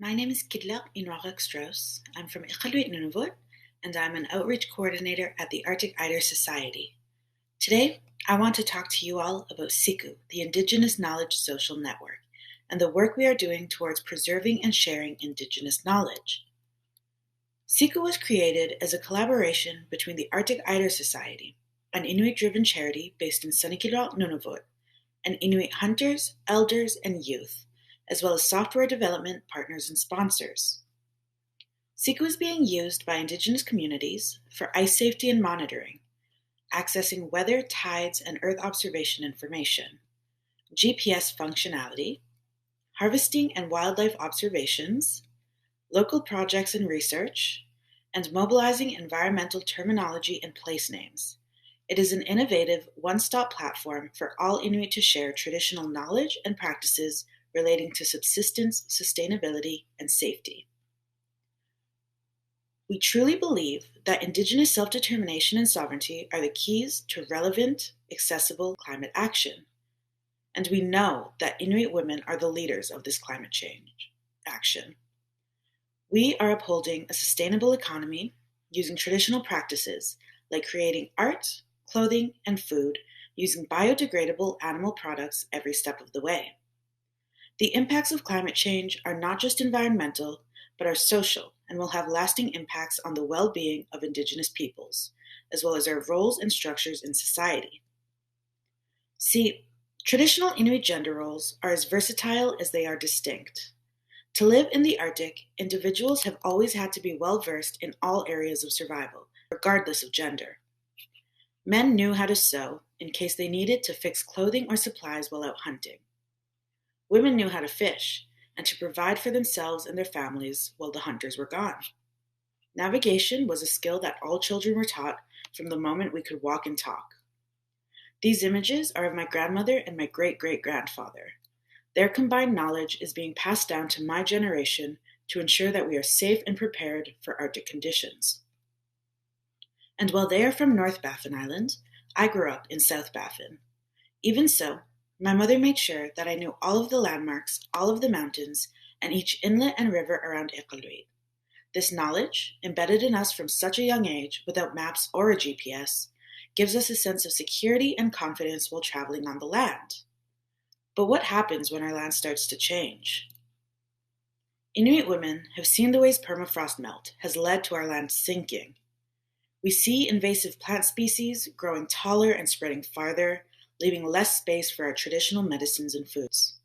My name is Killaq Enuaraq-Strauss. I'm from Nunavut, and I'm an outreach coordinator at the Arctic Eider Society. Today, I want to talk to you all about SIKU, the Indigenous Knowledge Social Network, and the work we are doing towards preserving and sharing Indigenous knowledge. SIKU was created as a collaboration between the Arctic Eider Society, an Inuit-driven charity based in Killaq, Nunavut, and Inuit hunters, elders, and youth, as well as software development partners and sponsors. SIKU is being used by Indigenous communities for ice safety and monitoring, accessing weather, tides, and Earth observation information, GPS functionality, harvesting and wildlife observations, local projects and research, and mobilizing environmental terminology and place names. It is an innovative, one-stop platform for all Inuit to share traditional knowledge and practices relating to subsistence, sustainability, and safety. We truly believe that Indigenous self-determination and sovereignty are the keys to relevant, accessible climate action. And we know that Inuit women are the leaders of this climate change action. We are upholding a sustainable economy using traditional practices like creating art, clothing, and food using biodegradable animal products every step of the way. The impacts of climate change are not just environmental, but are social and will have lasting impacts on the well-being of Indigenous peoples, as well as our roles and structures in society. See, traditional Inuit gender roles are as versatile as they are distinct. To live in the Arctic, individuals have always had to be well-versed in all areas of survival, regardless of gender. Men knew how to sew in case they needed to fix clothing or supplies while out hunting. Women knew how to fish and to provide for themselves and their families while the hunters were gone. Navigation was a skill that all children were taught from the moment we could walk and talk. These images are of my grandmother and my great-great-grandfather. Their combined knowledge is being passed down to my generation to ensure that we are safe and prepared for Arctic conditions. And while they are from North Baffin Island, I grew up in South Baffin. Even so, my mother made sure that I knew all of the landmarks, all of the mountains, and each inlet and river around Iqaluit. This knowledge, embedded in us from such a young age without maps or a GPS, gives us a sense of security and confidence while traveling on the land. But what happens when our land starts to change? Inuit women have seen the ways permafrost melt has led to our land sinking. We see invasive plant species growing taller and spreading farther, leaving less space for our traditional medicines and foods.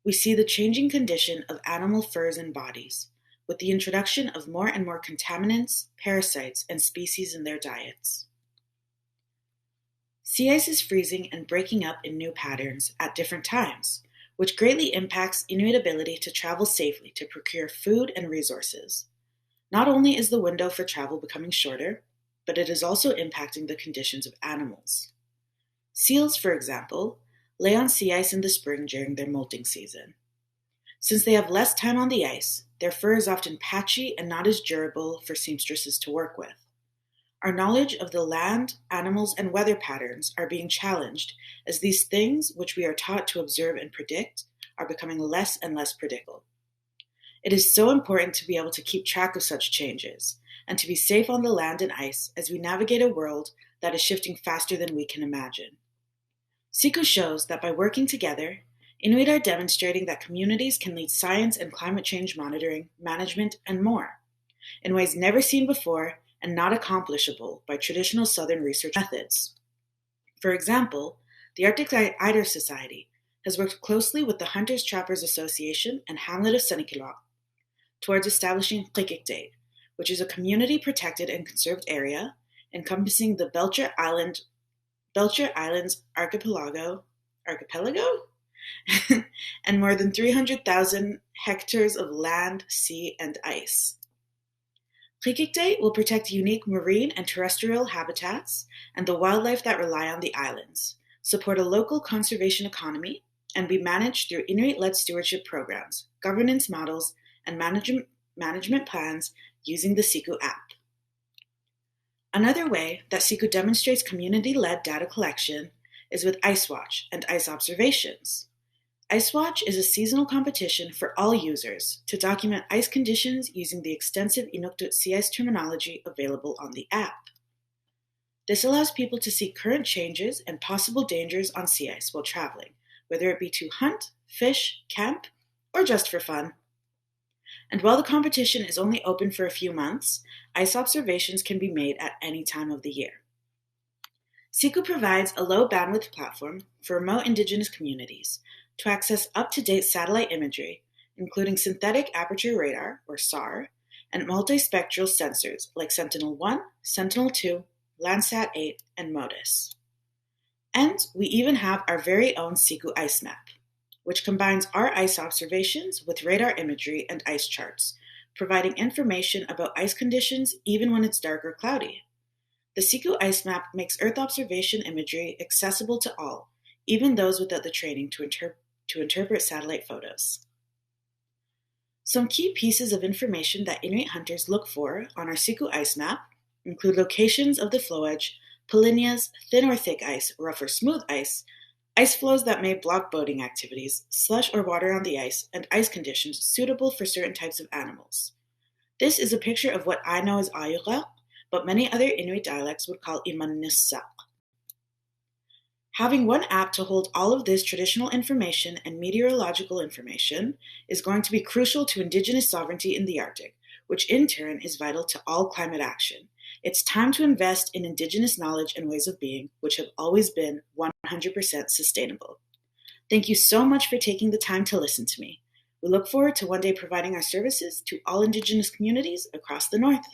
We see the changing condition of animal furs and bodies, with the introduction of more and more contaminants, parasites, and species in their diets. Sea ice is freezing and breaking up in new patterns at different times, which greatly impacts Inuit ability to travel safely to procure food and resources. Not only is the window for travel becoming shorter, but it is also impacting the conditions of animals. Seals, for example, lay on sea ice in the spring during their molting season. Since they have less time on the ice, their fur is often patchy and not as durable for seamstresses to work with. Our knowledge of the land, animals, and weather patterns are being challenged as these things, which we are taught to observe and predict, are becoming less and less predictable. It is so important to be able to keep track of such changes and to be safe on the land and ice as we navigate a world that is shifting faster than we can imagine. SIKU shows that by working together, Inuit are demonstrating that communities can lead science and climate change monitoring, management, and more, in ways never seen before and not accomplishable by traditional Southern research methods. For example, the Arctic Eider Society has worked closely with the Hunters-Trappers Association and Hamlet of Killaq towards establishing Killaq, which is a community-protected and conserved area encompassing the Belcher Islands archipelago, and more than 300,000 hectares of land, sea, and ice. Killaq will protect unique marine and terrestrial habitats and the wildlife that rely on the islands, support a local conservation economy, and be managed through Inuit-led stewardship programs, governance models, and management plans using the SIKU app. Another way that SIKU demonstrates community-led data collection is with Ice Watch and ice observations. IceWatch is a seasonal competition for all users to document ice conditions using the extensive Inuktitut sea ice terminology available on the app. This allows people to see current changes and possible dangers on sea ice while traveling, whether it be to hunt, fish, camp, or just for fun. And while the competition is only open for a few months, ice observations can be made at any time of the year. CECU provides a low-bandwidth platform for remote Indigenous communities to access up-to-date satellite imagery, including synthetic aperture radar, or SAR, and multispectral sensors like Sentinel-1, Sentinel-2, Landsat-8, and MODIS. And we even have our very own CECU ice map, which combines our ice observations with radar imagery and ice charts, providing information about ice conditions even when it's dark or cloudy. The CECU ice map makes Earth observation imagery accessible to all, even those without the training to interpret satellite photos. Some key pieces of information that Inuit hunters look for on our CECU ice map include locations of the flow edge, polynyas, thin or thick ice, rough or smooth ice flows that may block boating activities, slush or water on the ice, and ice conditions suitable for certain types of animals. This is a picture of what I know as Enuaraq, but many other Inuit dialects would call Imannisaq. Having one app to hold all of this traditional information and meteorological information is going to be crucial to Indigenous sovereignty in the Arctic, which in turn is vital to all climate action. It's time to invest in Indigenous knowledge and ways of being, which have always been 100% sustainable. Thank you so much for taking the time to listen to me. We look forward to one day providing our services to all Indigenous communities across the North.